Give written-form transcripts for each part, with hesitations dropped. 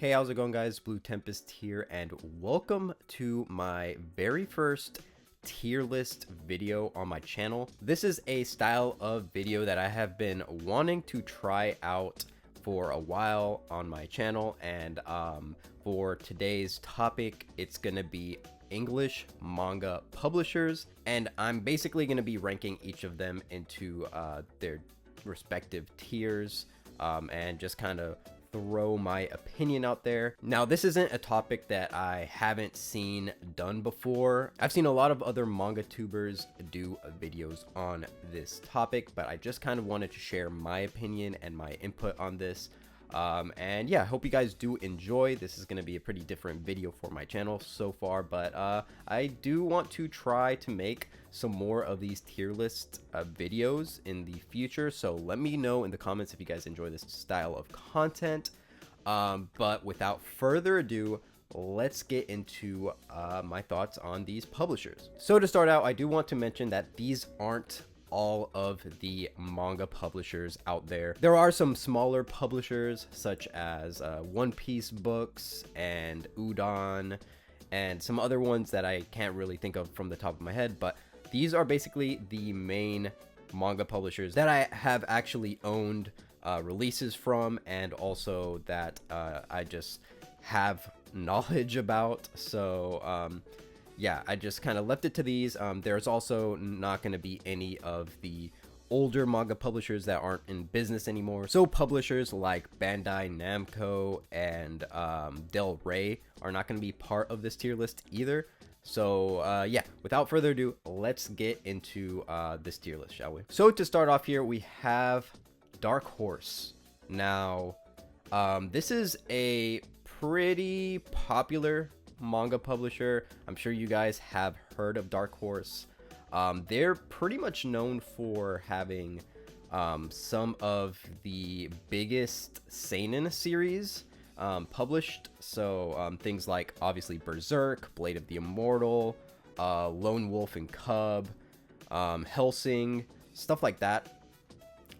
Hey, how's it going, guys? Blue Tempest here, and welcome to my very first tier list video on my channel. This is a style of video that I have been wanting to try out for a while on my channel, and for today's topic, it's gonna be English manga publishers, and I'm basically going to be ranking each of them into their respective tiers, and just kind of throw my opinion out there. Now, this isn't a topic that I haven't seen done before. I've seen a lot of other manga tubers do videos on this topic, but I just kind of wanted to share my opinion and my input on this. And yeah, I hope you guys do enjoy. This is going to be a pretty different video for my channel so far, but I do want to try to make some more of these tier list videos in the future, so let me know in the comments if you guys enjoy this style of content. But without further ado, let's get into my thoughts on these publishers. So to start out, I do want to mention that these aren't all of the manga publishers out there. There are some smaller publishers such as One Piece Books and Udon and some other ones that I can't really think of from the top of my head, but these are basically the main manga publishers that I have actually owned releases from, and also that I just have knowledge about. So yeah, I just kind of left it to these. There's also not going to be any of the older manga publishers that aren't in business anymore. So publishers like Bandai Namco and Del Rey are not going to be part of this tier list either. So yeah, without further ado, let's get into this tier list, shall we? So to start off here, we have Dark Horse. Now, this is a pretty popular manga publisher. I'm sure you guys have heard of Dark Horse. They're pretty much known for having some of the biggest seinen series published. So things like obviously Berserk, Blade of the Immortal, Lone Wolf and Cub, Hellsing, stuff like that.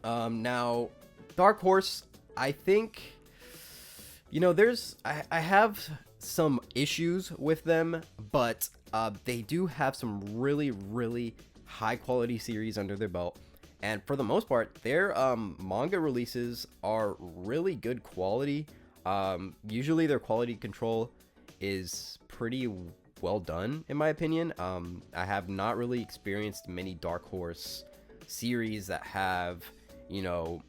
Now, Dark Horse, I think, you know, I have some issues with them, but they do have some really high quality series under their belt, and for the most part their manga releases are really good quality. Usually their quality control is pretty well done, in my opinion. I have not really experienced many Dark Horse series that have, you know,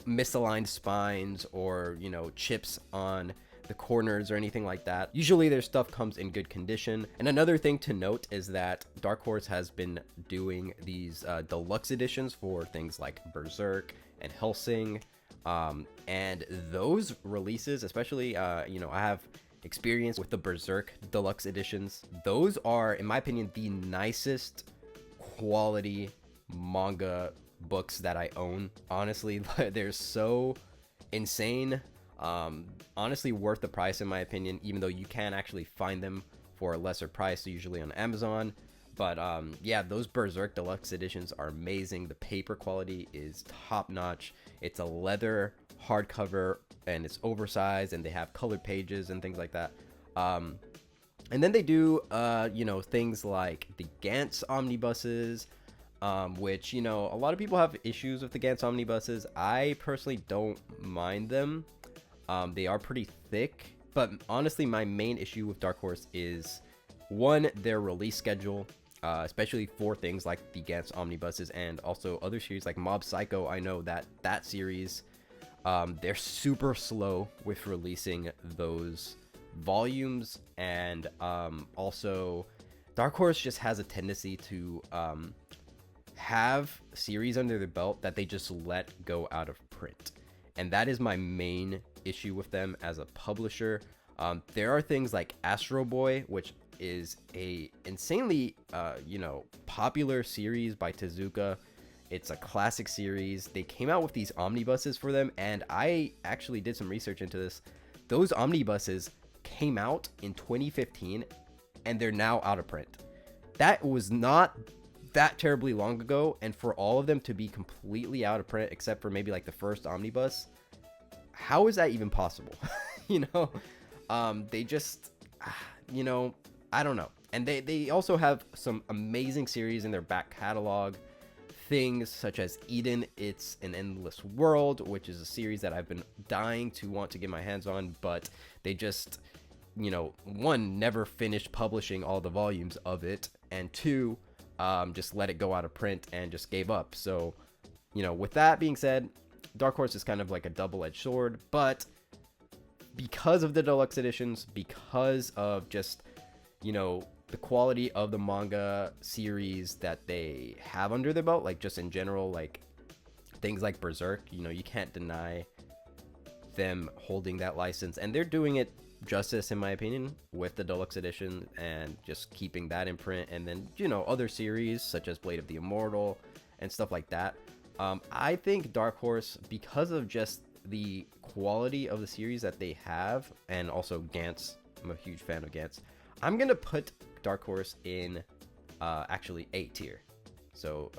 misaligned spines or, you know, chips on the corners or anything like that. Usually their stuff comes in good condition. And another thing to note is that Dark Horse has been doing these deluxe editions for things like Berserk and Hellsing, and those releases, especially you know, I have experience with the Berserk deluxe editions. Those are, in my opinion, the nicest quality manga books that I own. Honestly, they're so insane. Honestly worth the price, in my opinion, even though you can actually find them for a lesser price, usually on Amazon. But yeah, those Berserk deluxe editions are amazing. The paper quality is top notch. It's a leather hardcover and it's oversized, and they have colored pages and things like that. And then they do you know, things like the Gantz omnibuses, which, you know, a lot of people have issues with the Gantz omnibuses. I personally don't mind them. They are pretty thick, but honestly, my main issue with Dark Horse is, one, their release schedule, especially for things like the Gantz omnibuses and also other series like Mob Psycho. I know that series, they're super slow with releasing those volumes, and also Dark Horse just has a tendency to have series under their belt that they just let go out of print. And that is my main issue with them as a publisher. There are things like Astro Boy, which is a insanely you know, popular series by Tezuka. It's a classic series. They came out with these omnibuses for them, and I actually did some research into this. Those omnibuses came out in 2015 and they're now out of print. That was not that terribly long ago, and for all of them to be completely out of print except for maybe like the first omnibus, how is that even possible? you know. They just, you know, I don't know. And they also have some amazing series in their back catalog. Things such as Eden, It's an Endless World, which is a series that I've been dying to want to get my hands on, but they just, you know, one, never finished publishing all the volumes of it, and two, just let it go out of print and just gave up. So, you know, with that being said, Dark Horse is kind of like a double-edged sword, but because of the deluxe editions, because of just, you know, the quality of the manga series that they have under their belt, like just in general, like things like Berserk, you know, you can't deny them holding that license, and they're doing it justice in my opinion with the deluxe edition and just keeping that in print. And then, you know, other series such as Blade of the Immortal and stuff like that. I think Dark Horse, because of just the quality of the series that they have, and also Gantz, I'm a huge fan of Gantz, I'm gonna put Dark Horse in actually A tier. So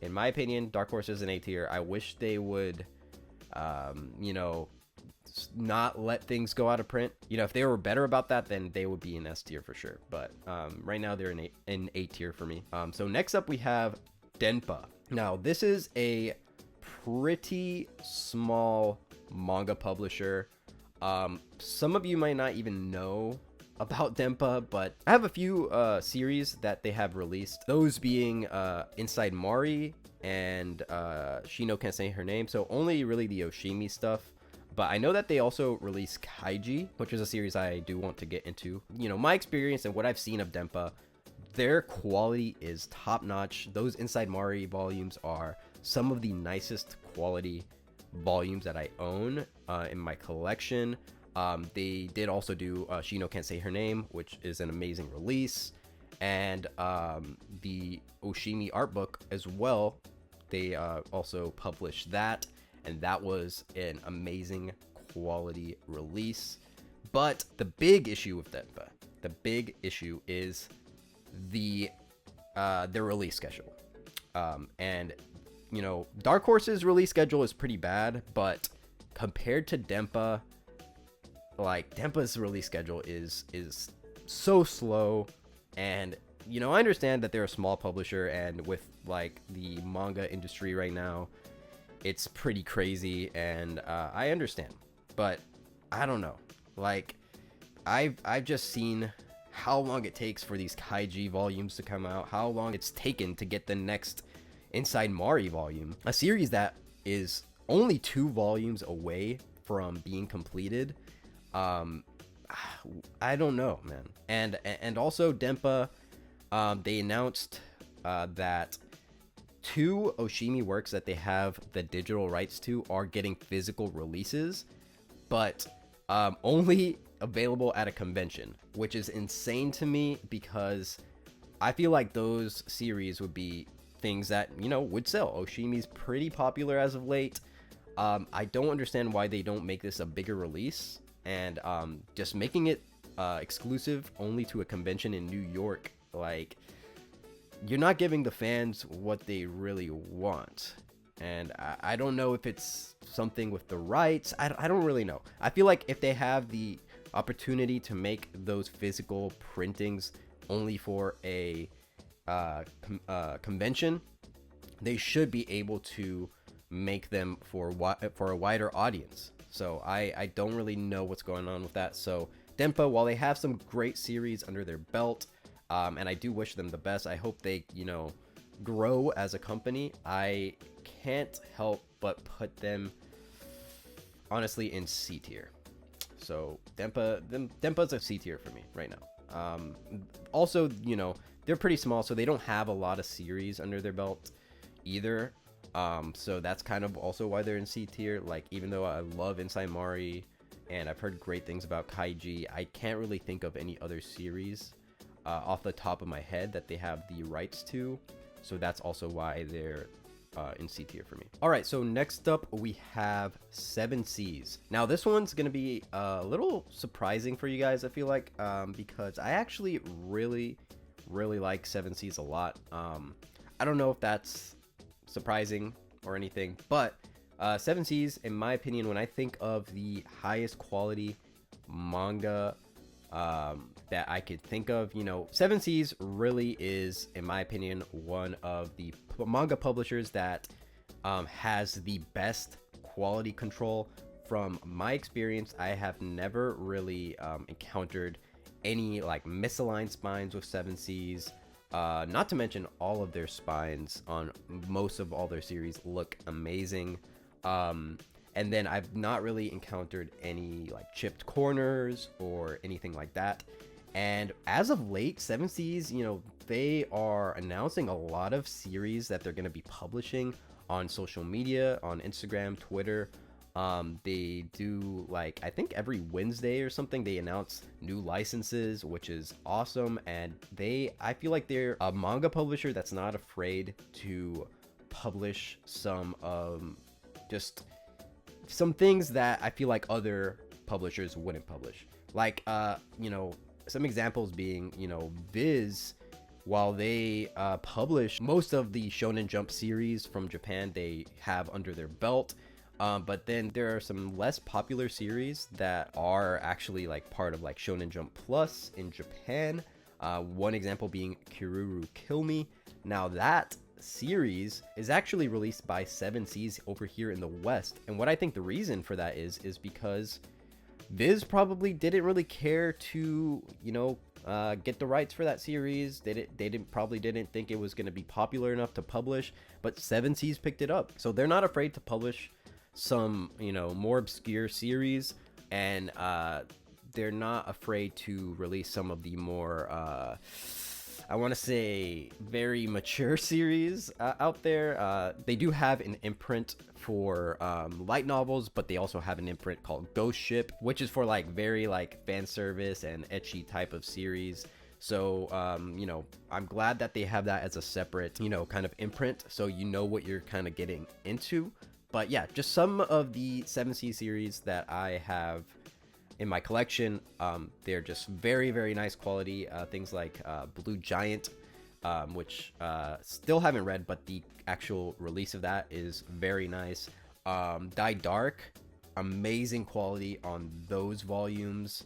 in my opinion, Dark Horse is an A tier. I wish they would you know, not let things go out of print. You know, if they were better about that, then they would be in S tier for sure. But right now they're in A tier for me. So next up we have Denpa. Now this is a pretty small manga publisher. Some of you might not even know about Denpa, but I have a few series that they have released, those being Inside Mari and Shino Can't Say Her Name, so only really the Oshimi stuff. But I know that they also release Kaiji, which is a series I do want to get into. You know, my experience and what I've seen of Denpa, their quality is top notch. Those Inside Mari volumes are some of the nicest quality volumes that I own in my collection. They did also do Shino Can't Say Her Name, which is an amazing release, and the Oshimi art book as well. They also published that, and that was an amazing quality release. But the big issue with Denpa, the big issue is their release schedule. And you know, Dark Horse's release schedule is pretty bad, but compared to Denpa, like Denpa's release schedule is so slow. And you know, I understand that they're a small publisher, and with like the manga industry right now, it's pretty crazy, and I understand, but I don't know. Like I've just seen how long it takes for these Kaiji volumes to come out, how long it's taken to get the next Inside Mari volume, a series that is only 2 volumes away from being completed. I don't know, man. And also Denpa, they announced that 2 Oshimi works that they have the digital rights to are getting physical releases, but only available at a convention, which is insane to me, because I feel like those series would be things that, you know, would sell. Oshimi's pretty popular as of late. I don't understand why they don't make this a bigger release, and just making it exclusive only to a convention in New York. Like, you're not giving the fans what they really want. And I don't know if it's something with the rights. I don't really know. I feel like if they have the opportunity to make those physical printings only for a convention, they should be able to make them for a wider audience. So I don't really know what's going on with that. So Denpa, while they have some great series under their belt, and I do wish them the best, I hope they, you know, grow as a company. I can't help but put them honestly in C tier. So Denpa's a C tier for me right now. Also, you know, they're pretty small, so they don't have a lot of series under their belt either. So that's kind of also why they're in C tier. Like, even though I love Inside Mari and I've heard great things about Kaiji, I can't really think of any other series off the top of my head that they have the rights to. So that's also why they're in C tier for me. All right, so next up we have 7 Seas. Now this one's gonna be a little surprising for you guys, I feel like, because I actually really like 7 Seas a lot. I don't know if that's surprising or anything, but Seven Seas, in my opinion, when I think of the highest quality manga that I could think of, you know, Seven Seas really is, in my opinion, one of the manga publishers that has the best quality control. From my experience, I have never really encountered any like misaligned spines with Seven Seas. Not to mention all of their spines on most of all their series look amazing. And then I've not really encountered any like chipped corners or anything like that. And as of late, Seven Seas, you know, they are announcing a lot of series that they're going to be publishing on social media, on Instagram, Twitter. They do, like, I think every Wednesday or something, they announce new licenses, which is awesome. And I feel like they're a manga publisher that's not afraid to publish some just some things that I feel like other publishers wouldn't publish. Like, you know, some examples being, you know, Viz, while they publish most of the Shonen Jump series from Japan, they have under their belt. But then there are some less popular series that are actually like part of like Shonen Jump Plus in Japan. One example being Kiruru Kill Me. Now that series is actually released by Seven Seas over here in the West. And what I think the reason for that is because Viz probably didn't really care to, you know, get the rights for that series. They probably didn't think it was going to be popular enough to publish, but Seven Seas picked it up. So they're not afraid to publish some, you know, more obscure series, and they're not afraid to release some of the more I want to say very mature series out there. They do have an imprint for light novels, but they also have an imprint called Ghost Ship, which is for like very like fan service and ecchi type of series. So, you know, I'm glad that they have that as a separate, you know, kind of imprint, so you know what you're kind of getting into. But yeah, just some of the 7C series that I have in my collection. They're just very, very nice quality. Things like Blue Giant, which still haven't read, but the actual release of that is very nice. Die Dark, amazing quality on those volumes.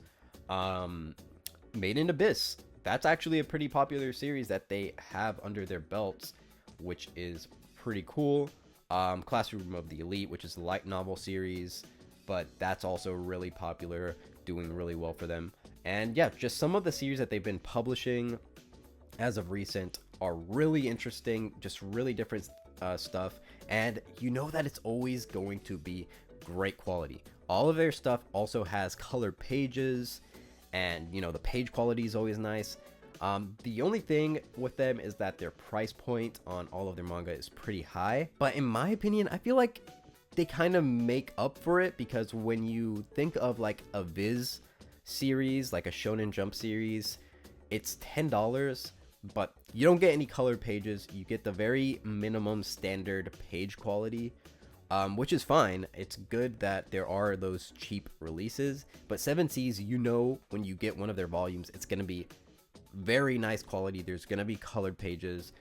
Made in Abyss, that's actually a pretty popular series that they have under their belts, which is pretty cool. Classroom of the Elite, which is the light novel series, but that's also really popular, doing really well for them. And yeah, just some of the series that they've been publishing as of recent are really interesting, just really different stuff, and you know that it's always going to be great quality. All of their stuff also has colored pages, and you know, the page quality is always nice. The only thing with them is that their price point on all of their manga is pretty high, but in my opinion, I feel like they kind of make up for it, because when you think of like a Viz series, like a Shonen Jump series, it's $10, but you don't get any colored pages. You get the very minimum standard page quality, which is fine. It's good that there are those cheap releases, but 7C's, you know, when you get one of their volumes, it's going to be very nice quality. There's going to be colored pages.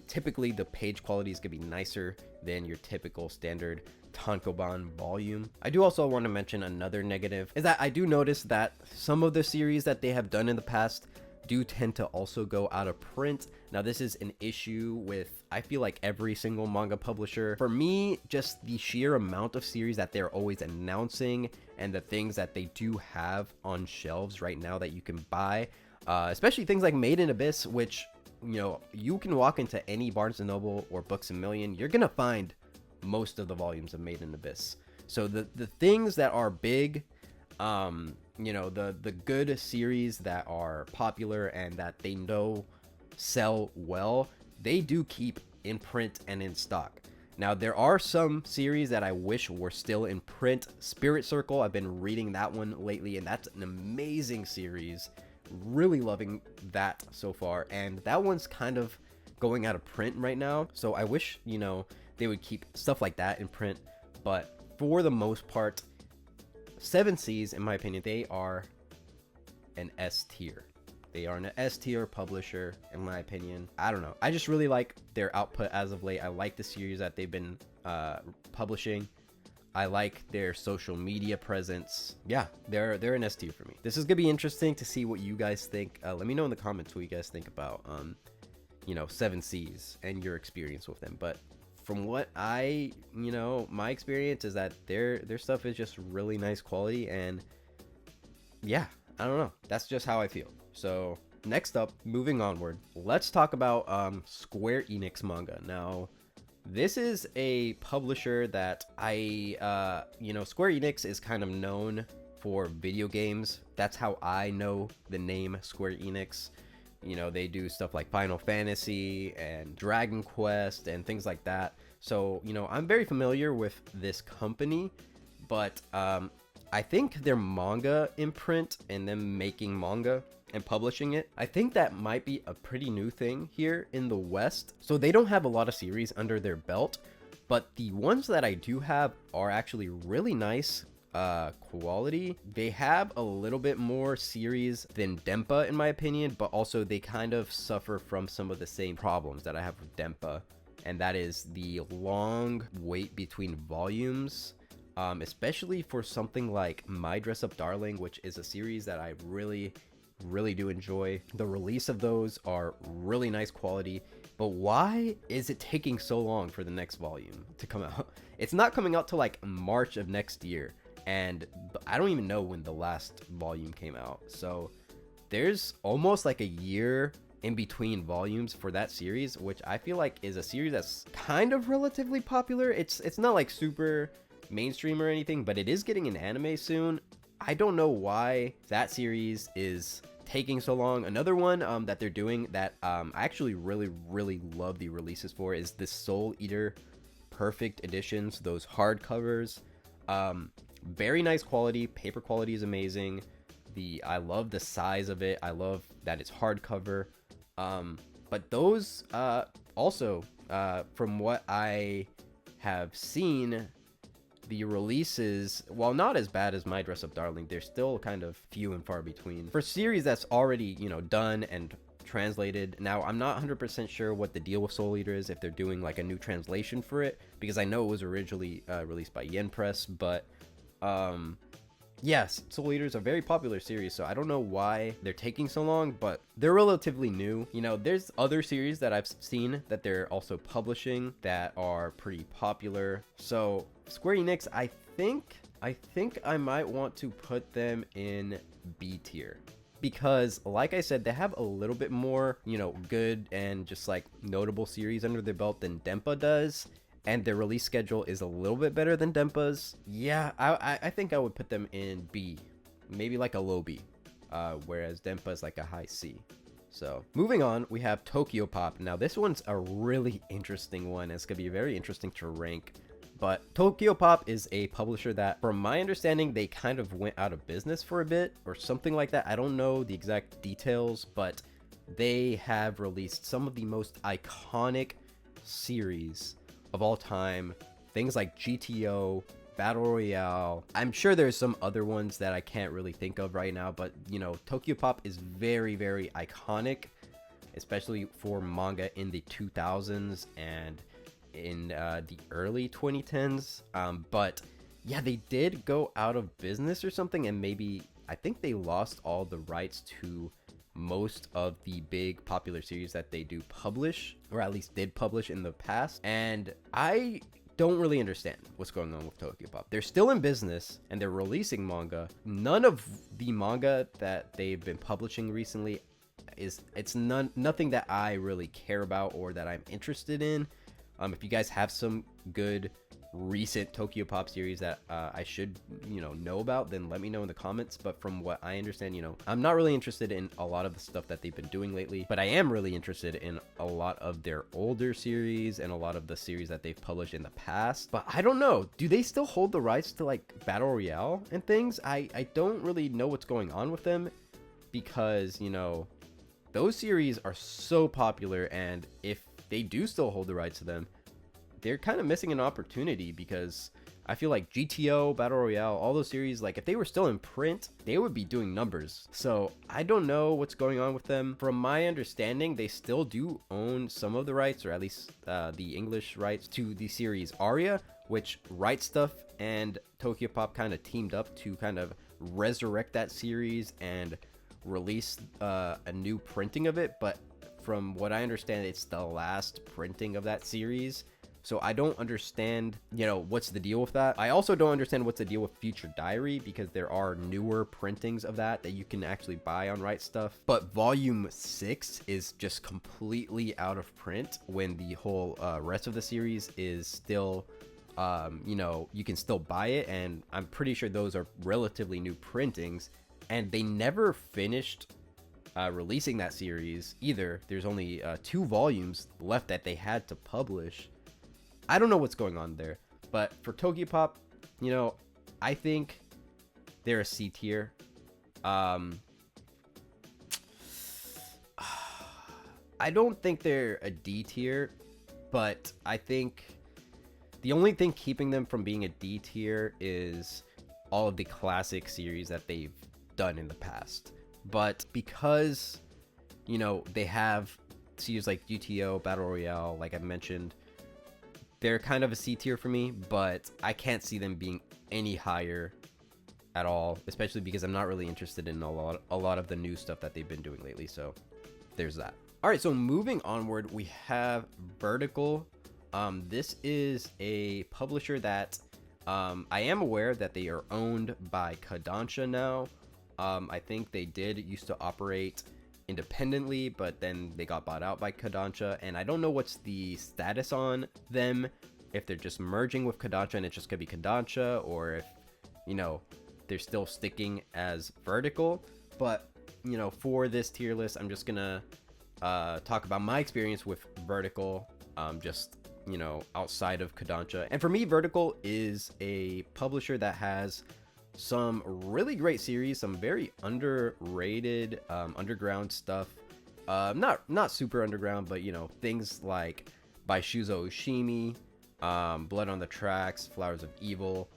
Typically the page quality is going to be nicer than your typical standard Tankobon volume. I do also want to mention another negative is that I do notice that some of the series that they have done in the past do tend to also go out of print. Now this is an issue with, I feel like, every single manga publisher. For me, just the sheer amount of series that they're always announcing and the things that they do have on shelves right now that you can buy, especially things like Made in Abyss, which, you know, you can walk into any Barnes & Noble or Books A Million, you're gonna find most of the volumes of Made in Abyss. So the things that are big, you know, the good series that are popular and that they know sell well, they do keep in print and in stock. Now there are some series that I wish were still in print. Spirit Circle, I've been reading that one lately, and that's an amazing series. Really loving that so far, and that one's kind of going out of print right now, so I wish, you know, they would keep stuff like that in print. But for the most part, 7C's, in my opinion, they are an S tier. They are an S tier publisher, in my opinion. I don't know. I just really like their output as of late. I like the series that they've been publishing. I like their social media presence. Yeah, they're an S tier for me. This is gonna be interesting to see what you guys think. Let me know in the comments what you guys think about, you know, 7Cs and your experience with them. But from what I, you know, my experience is that their stuff is just really nice quality, and yeah, I don't know. That's just how I feel. So next up, moving onward, let's talk about Square Enix manga. Now, this is a publisher that you know, Square Enix is kind of known for video games. That's how I know the name Square Enix. You know, they do stuff like Final Fantasy and Dragon Quest and things like that. So, you know, I'm very familiar with this company, but I think their manga imprint and them making manga and publishing it, I think that might be a pretty new thing here in the West. So they don't have a lot of series under their belt, but the ones that I do have are actually really nice quality. They have a little bit more series than Denpa in my opinion, but also they kind of suffer from some of the same problems that I have with Denpa, and that is the long wait between volumes, especially for something like My Dress Up Darling, which is a series that I really do enjoy. The release of those are really nice quality, but why is it taking so long for the next volume to come out? It's not coming out till like March of next year, and I don't even know when the last volume came out. So there's almost like a year in between volumes for that series, which I feel like is a series that's kind of relatively popular. It's not like super mainstream or anything, but it is getting an anime soon. I don't know why that series is taking so long. Another one that they're doing that I actually really love the releases for is the Soul Eater Perfect Editions, those hardcovers. Very nice quality, paper quality is amazing. I love the size of it. I love that it's hardcover. But those also, from what I have seen, the releases, while not as bad as My Dress Up Darling, they're still kind of few and far between. For series that's already, you know, done and translated. Now, I'm not 100% sure what the deal with Soul Eater is, if they're doing like a new translation for it, because I know it was originally released by Yen Press, but yes, Soul Eater is a very popular series, so I don't know why they're taking so long, but they're relatively new. You know, there's other series that I've seen that they're also publishing that are pretty popular. So Square Enix, I think I might want to put them in B tier, because like I said, they have a little bit more, you know, good and just like notable series under their belt than Denpa does, and their release schedule is a little bit better than Denpa's. Yeah, I think I would put them in B, maybe like a low B, whereas Denpa is like a high C. So moving on, we have Tokyopop. Now this one's a really interesting one. It's gonna be very interesting to rank. But Tokyopop is a publisher that, from my understanding, they kind of went out of business for a bit or something like that. I don't know the exact details, but they have released some of the most iconic series of all time. Things like GTO, Battle Royale. I'm sure there's some other ones that I can't really think of right now, but you know, Tokyopop is very iconic, especially for manga in the 2000s and in the early 2010s. But yeah, they did go out of business or something, and maybe I think they lost all the rights to most of the big popular series that they do publish, or at least did publish in the past. And I don't really understand what's going on with Tokyopop. They're still in business and they're releasing manga. None of the manga that they've been publishing recently nothing that I really care about or that I'm interested in. If you guys have some good recent Tokyopop series that I should, you know about, then let me know in the comments. But from what I understand, you know, I'm not really interested in a lot of the stuff that they've been doing lately, but I am really interested in a lot of their older series and a lot of the series that they've published in the past. But I don't know, do they still hold the rights to like Battle Royale and things? I don't really know what's going on with them, because, you know, those series are so popular, and if they do still hold the rights to them, they're kind of missing an opportunity, because I feel like GTO, Battle Royale, all those series, like if they were still in print, they would be doing numbers. So I don't know what's going on with them. From my understanding, they still do own some of the rights, or at least the English rights to the series Aria, which Right Stuff and Tokyopop kind of teamed up to kind of resurrect that series and release a new printing of it. But from what I understand, it's the last printing of that series. So I don't understand, you know, what's the deal with that. I also don't understand what's the deal with Future Diary, because there are newer printings of that you can actually buy on Right Stuff. But volume 6 is just completely out of print, when the whole rest of the series is still, you know, you can still buy it. And I'm pretty sure those are relatively new printings, and they never finished releasing that series either. There's only 2 volumes left that they had to publish. I don't know what's going on there, but for Tokyopop, you know, I think they're a C tier. I don't think they're a D tier, but I think the only thing keeping them from being a D tier is all of the classic series that they've done in the past. But because, you know, they have series like GTO, Battle Royale, like I mentioned, they're kind of a C tier for me, but I can't see them being any higher at all, especially because I'm not really interested in a lot of the new stuff that they've been doing lately. So there's that. All right, so moving onward, we have Vertical. This is a publisher that I am aware that they are owned by Kodansha now. I think they did used to operate independently, but then they got bought out by Kodansha, and I don't know what's the status on them, if they're just merging with Kodansha and it's just gonna be Kodansha, or if, you know, they're still sticking as Vertical. But, you know, for this tier list, I'm just gonna talk about my experience with Vertical, just, you know, outside of Kodansha. And for me, Vertical is a publisher that has some really great series, some very underrated underground stuff, not super underground, but, you know, things like by Shuzo Oshimi, Blood on the Tracks, Flowers of Evil.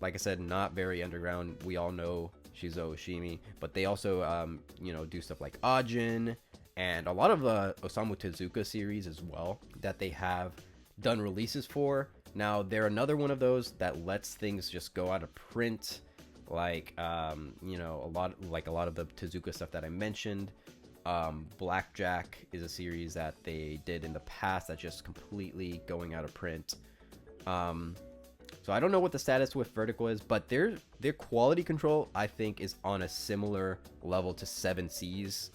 Like I said, not very underground. We all know Shuzo Oshimi, but they also you know, do stuff like Ajin and a lot of Osamu Tezuka series as well that they have done releases for. Now they're another one of those that lets things just go out of print, like you know, a lot of the Tezuka stuff that I mentioned. Blackjack is a series that they did in the past that's just completely going out of print. So I don't know what the status with Vertical is, but their quality control, I think, is on a similar level to 7 Seas.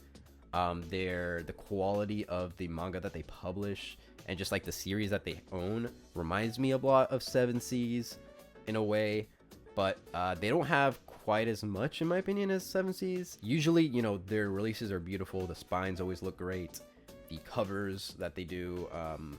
The quality of the manga that they publish and just like the series that they own reminds me a lot of 7 Seas in a way, but they don't have quite as much, in my opinion, as 7 Seas. Usually, you know, their releases are beautiful. The spines always look great. The covers that they do,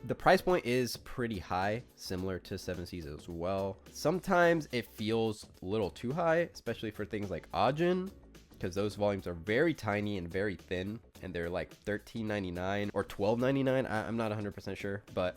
the price point is pretty high, similar to 7 Seas as well. Sometimes it feels a little too high, especially for things like Ajin, because those volumes are very tiny and very thin, and they're like $13.99 or $12.99. I'm not 100% sure, but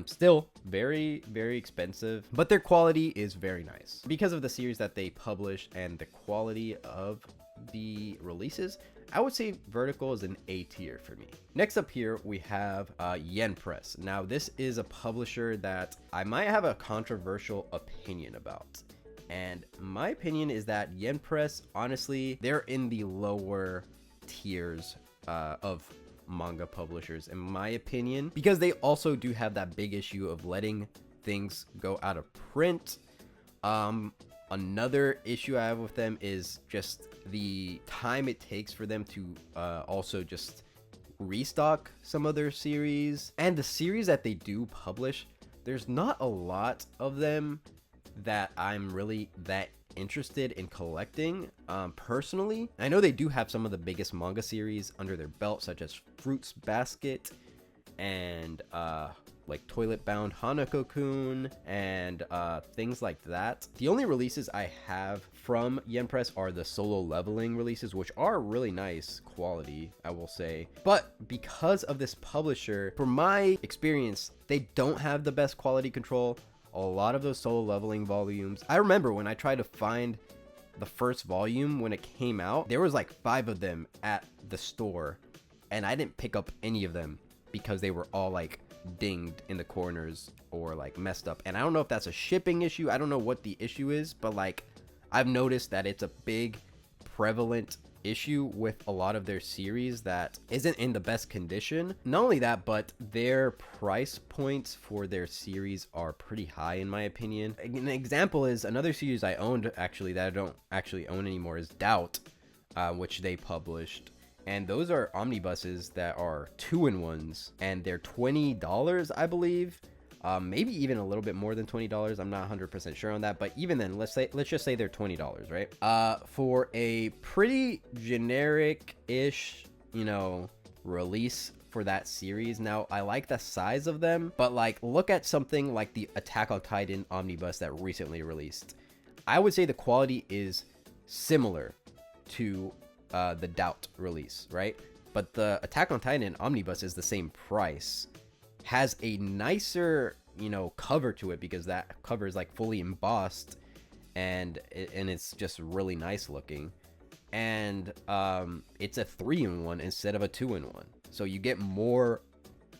still very, very expensive. But their quality is very nice because of the series that they publish and the quality of the releases. I would say Vertical is an A tier for me. Next up here, we have Yen Press. Now, this is a publisher that I might have a controversial opinion about. And my opinion is that Yen Press, honestly, they're in the lower tiers of manga publishers, in my opinion, because they also do have that big issue of letting things go out of print. Another issue I have with them is just the time it takes for them to also just restock some of their series. And the series that they do publish, there's not a lot of them that I'm really that interested in collecting personally. I know they do have some of the biggest manga series under their belt, such as Fruits Basket and like Toilet Bound Hanako-kun and things like that. The only releases I have from Yen Press are the solo leveling releases, which are really nice quality, I will say. But because of this publisher, from my experience, they don't have the best quality control. A lot of those solo leveling volumes, I remember when I tried to find the first volume when it came out, there was like 5 of them at the store, and I didn't pick up any of them because they were all like dinged in the corners or like messed up. And I don't know if that's a shipping issue. I don't know what the issue is, but like I've noticed that it's a big prevalent issue with a lot of their series that isn't in the best condition. Not only that, but their price points for their series are pretty high in my opinion. An example is another series I owned actually that I don't actually own anymore is Doubt, which they published. And those are omnibuses that are 2-in-1s, and they're $20, I believe. Maybe even a little bit more than $20. I'm not 100% sure on that, but even then, let's just say they're $20, right? For a pretty generic-ish, you know, release for that series. Now, I like the size of them, but like, look at something like the Attack on Titan omnibus that recently released. I would say the quality is similar to the Doubt release, right? But the Attack on Titan omnibus is the same price, has a nicer, you know, cover to it because that cover is like fully embossed, and it's just really nice looking, and it's a 3-in-1 instead of a 2-in-1, so you get more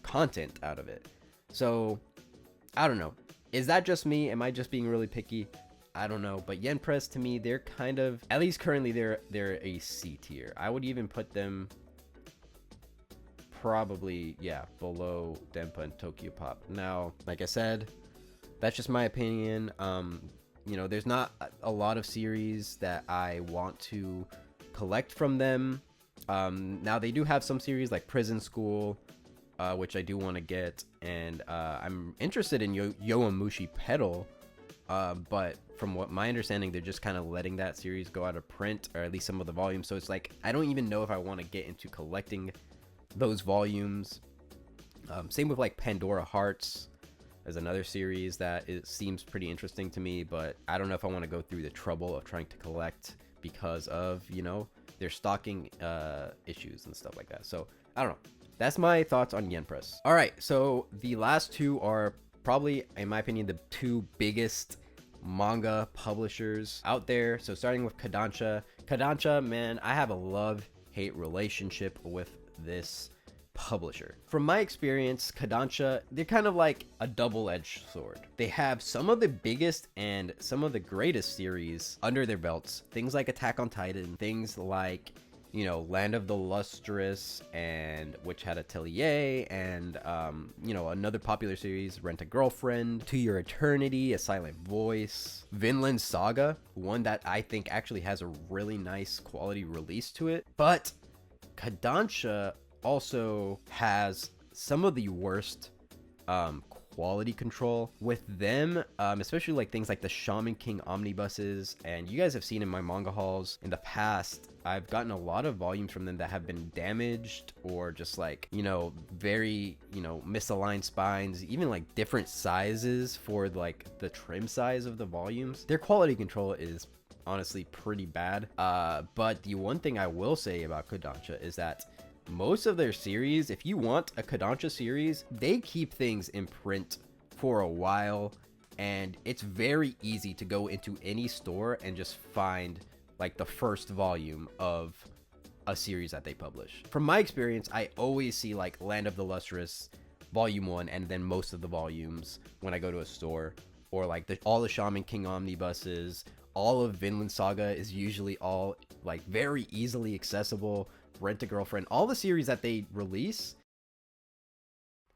content out of it. So I don't know, is that just me? Am I just being really picky? I don't know, but Yen Press to me, they're kind of, at least currently, they're a C tier. I would even put them probably, yeah, below Denpa and Tokyopop. Now, like I said, that's just my opinion. You know, there's not a lot of series that I want to collect from them. Now they do have some series like Prison School, which I do want to get, and I'm interested in Yowamushi Pedal. But from what my understanding, they're just kind of letting that series go out of print, or at least some of the volumes. So it's like, I don't even know if I want to get into collecting those volumes. Same with like Pandora Hearts as another series that it seems pretty interesting to me, but I don't know if I want to go through the trouble of trying to collect because of, you know, their stocking issues and stuff like that. So I don't know. That's my thoughts on Yen Press. All right, so the last two are probably, in my opinion, the 2 biggest manga publishers out there. So starting with Kodansha. Kodansha, man, I have a love-hate relationship with this publisher. From my experience, Kodansha, they're kind of like a double-edged sword. They have some of the biggest and some of the greatest series under their belts. Things like Attack on Titan, things like, you know, Land of the Lustrous, and which had Atelier, and you know, another popular series, Rent a Girlfriend, To Your Eternity, A Silent Voice, Vinland Saga, one that I think actually has a really nice quality release to it. But Kodansha also has some of the worst quality control with them, especially like things like the Shaman King omnibuses. And you guys have seen in my manga hauls in the past, I've gotten a lot of volumes from them that have been damaged or just like, you know, very, you know, misaligned spines, even like different sizes for like the trim size of the volumes. Their quality control is honestly pretty bad. But the one thing I will say about Kodansha is that most of their series, if you want a Kodansha series, they keep things in print for a while, and it's very easy to go into any store and just find like the first volume of a series that they publish. From my experience, I always see like Land of the Lustrous volume 1 and then most of the volumes when I go to a store, or like all the Shaman King omnibuses. All of Vinland Saga is usually all like very easily accessible. Rent a Girlfriend, all the series that they release.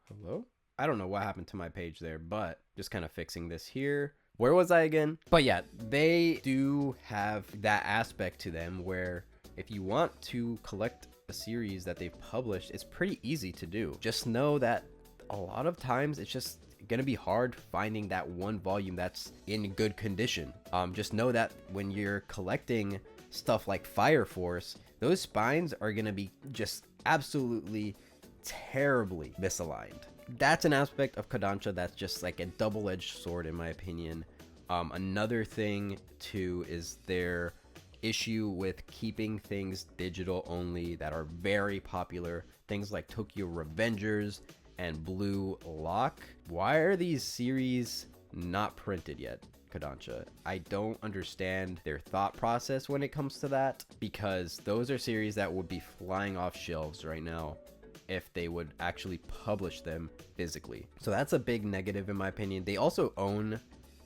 Hello? I don't know what happened to my page there, but just kind of fixing this here. Where was I again? But yeah, they do have that aspect to them where if you want to collect a series that they've published, it's pretty easy to do. Just know that a lot of times it's just gonna be hard finding that one volume that's in good condition. Just know that when you're collecting stuff like Fire Force, those spines are gonna be just absolutely terribly misaligned. That's an aspect of Kodansha that's just like a double-edged sword in my opinion. Another thing too is their issue with keeping things digital only that are very popular. Things like Tokyo Revengers and Blue Lock. Why are these series not printed yet. Kodansha. I don't understand their thought process when it comes to that, because those are series that would be flying off shelves right now if they would actually publish them physically. So that's a big negative in my opinion. They also own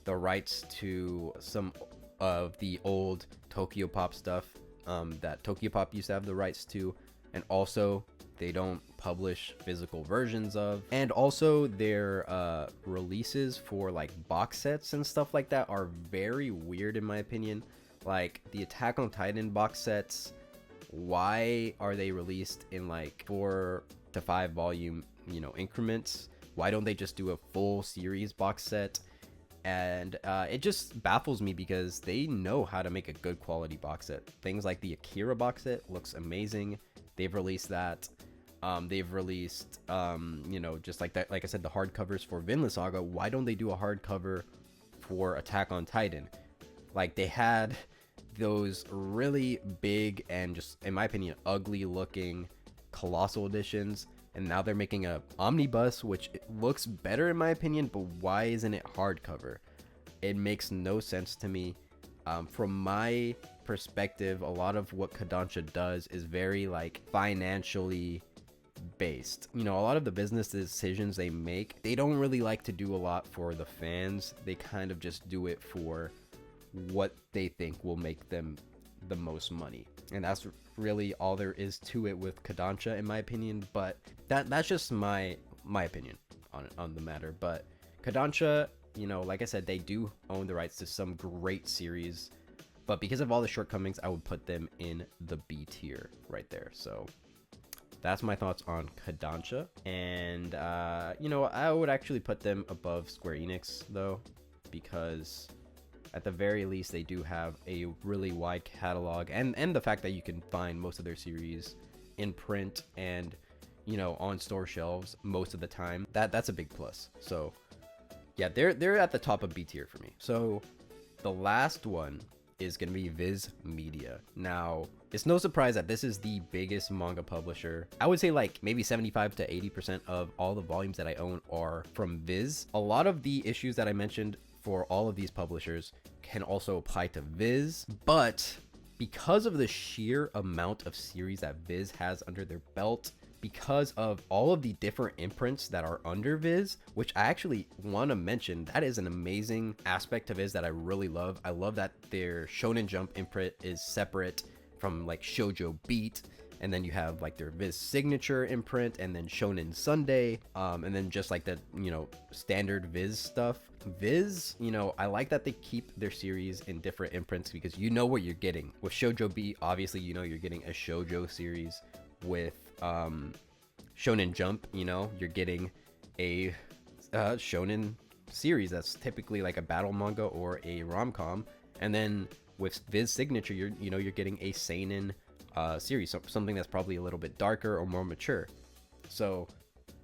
the rights to some of the old Tokyopop stuff that Tokyopop used to have the rights to, and also they don't publish physical versions of. And also their releases for like box sets and stuff like that are very weird in my opinion. Like the Attack on Titan box sets, why are they released in like 4 to 5 volume, you know, increments? Why don't they just do a full series box set? And it just baffles me because they know how to make a good quality box set. Things like the Akira box set looks amazing. They've released that. They've released, you know, just like that, like I said, the hardcovers for Vinland Saga. Why don't they do a hardcover for Attack on Titan? Like they had those really big and just, in my opinion, ugly looking colossal editions, and now they're making a omnibus, which looks better in my opinion, but why isn't it hardcover? It makes no sense to me. From my perspective, a lot of what Kodansha does is very like financially based. You know, a lot of the business decisions they make, they don't really like to do a lot for the fans. They kind of just do it for what they think will make them the most money, and that's really all there is to it with Kodansha in my opinion. But that's just my opinion on the matter. But Kodansha, you know, like I said, they do own the rights to some great series, but because of all the shortcomings, I would put them in the B tier right there. So that's my thoughts on Kodansha. And you know, I would actually put them above Square Enix though, because at the very least they do have a really wide catalog, and the fact that you can find most of their series in print and, you know, on store shelves most of the time, that's a big plus. So yeah, they're at the top of B tier for me. So the last one is gonna be Viz Media. Now, it's no surprise that this is the biggest manga publisher. I would say like maybe 75 to 80% of all the volumes that I own are from Viz. A lot of the issues that I mentioned for all of these publishers can also apply to Viz, but because of the sheer amount of series that Viz has under their belt, because of all of the different imprints that are under Viz, which I actually want to mention, that is an amazing aspect of Viz that I really love. I love that their Shonen Jump imprint is separate from like Shoujo Beat, and then you have like their Viz signature imprint, and then Shonen Sunday, and then just like the, you know, standard Viz stuff. Viz, you know, I like that they keep their series in different imprints because you know what you're getting. With Shoujo Beat, obviously, you know, you're getting a Shoujo series. With Shonen Jump, you know, you're getting a shonen series that's typically like a battle manga or a rom-com. And then with Viz signature, you're getting a seinen series, so something that's probably a little bit darker or more mature. So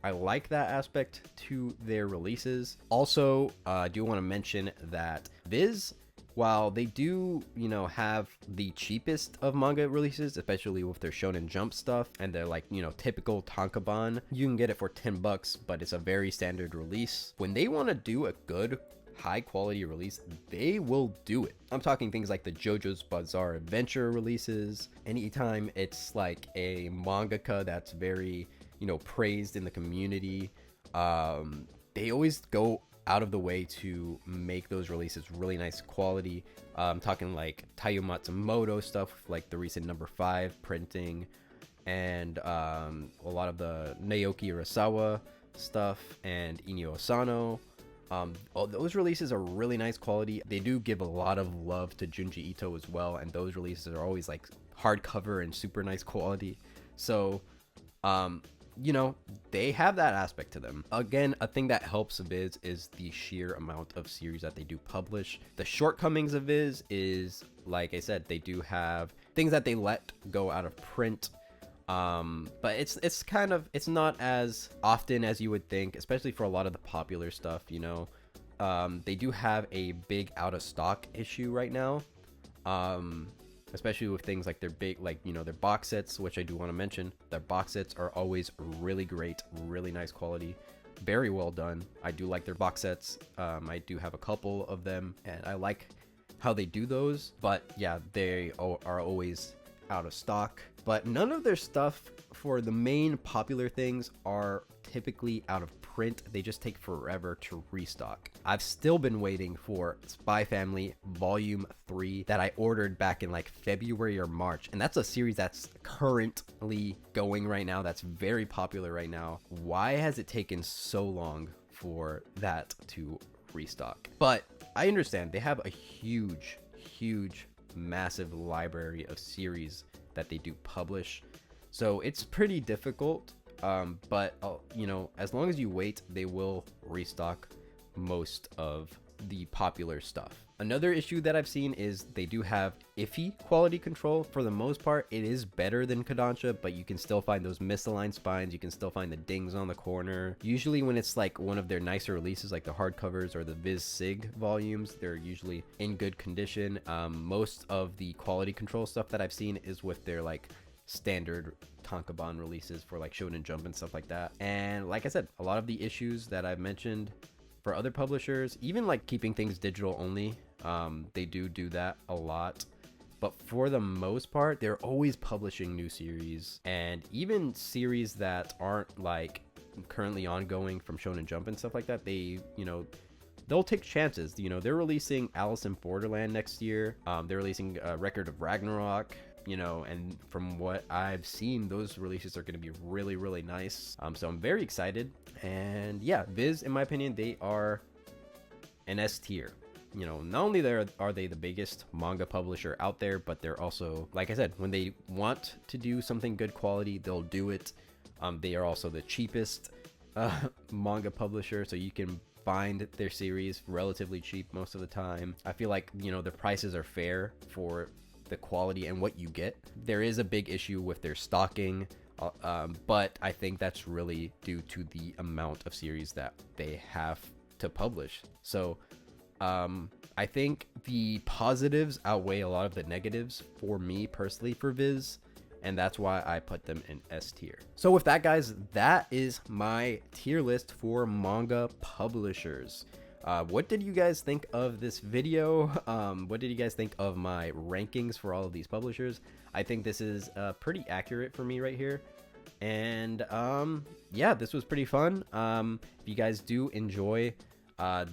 I like that aspect to their releases. Also, I do want to mention that Viz, while they do, you know, have the cheapest of manga releases, especially with their Shonen Jump stuff and their like, you know, typical tankobon, you can get it for $10, but it's a very standard release. When they want to do a good high quality release, they will do it. I'm talking things like the JoJo's Bizarre Adventure releases. Anytime it's like a mangaka that's very, you know, praised in the community, they always go out of the way to make those releases really nice quality. I'm talking like Taiyo Matsumoto stuff, like the recent number 5 printing, and a lot of the Naoki Urasawa stuff and Inyo Asano. All those releases are really nice quality. They do give a lot of love to Junji Ito as well, and those releases are always like hardcover and super nice quality. So you know, they have that aspect to them. Again, a thing that helps Viz is the sheer amount of series that they do publish. The shortcomings of Viz is, like I said, they do have things that they let go out of print. But it's kind of, it's not as often as you would think, especially for a lot of the popular stuff, you know. They do have a big out of stock issue right now. Especially with things like their big, like, you know, their box sets, which I do want to mention. Their box sets are always really great, really nice quality. very well done. I do like their box sets. I do have a couple of them, and I like how they do those. But yeah, they are always out of stock. But none of their stuff for the main popular things are typically out of print. They just take forever to restock. I've still been waiting for Spy Family Volume 3 that I ordered back in like February or March, and that's a series that's currently going right now, that's very popular right now. Why has it taken so long for that to restock? But I understand they have a huge massive library of series that they do publish, so it's pretty difficult. But you know, as long as you wait, they will restock most of the popular stuff. Another issue that I've seen is they do have iffy quality control. For the most part, it is better than Kodansha, but you can still find those misaligned spines. You can still find the dings on the corner. Usually when it's like one of their nicer releases, like the hardcovers or the Viz Sig volumes, they're usually in good condition. Most of the quality control stuff that I've seen is with their like standard tankobon releases for like Shonen Jump and stuff like that. And like I said, a lot of the issues that I've mentioned for other publishers, even like keeping things digital only, they do that a lot. But for the most part, they're always publishing new series, and even series that aren't like currently ongoing from Shonen Jump and stuff like that, they, you know, they'll take chances. You know, they're releasing Alice in Borderland next year. They're releasing a Record of Ragnarok. You know, and from what I've seen, those releases are going to be really nice. So I'm very excited. And yeah, Viz, in my opinion, they are an S tier. You know, not only are they the biggest manga publisher out there, but they're also, like I said, when they want to do something good quality, they'll do it. They are also the cheapest manga publisher, so you can find their series relatively cheap most of the time. I feel like, you know, the prices are fair for the quality and what you get. There is a big issue with their stocking, but I think that's really due to the amount of series that they have to publish. So I think the positives outweigh a lot of the negatives for me personally for Viz, and that's why I put them in S tier. So with that, guys, that is my tier list for manga publishers. What did you guys think of this video? What did you guys think of my rankings for all of these publishers? I think this is pretty accurate for me right here. And yeah, this was pretty fun. If you guys do enjoy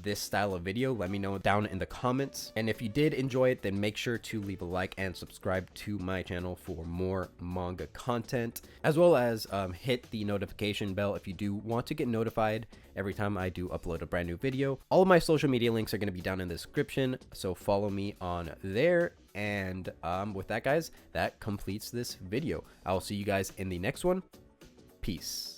this style of video, let me know down in the comments. And if you did enjoy it, then make sure to leave a like and subscribe to my channel for more manga content, as well as hit the notification bell if you do want to get notified every time I do upload a brand new video. All of my social media links are going to be down in the description, so follow me on there. And with that, guys, that completes this video. I'll see you guys in the next one. Peace.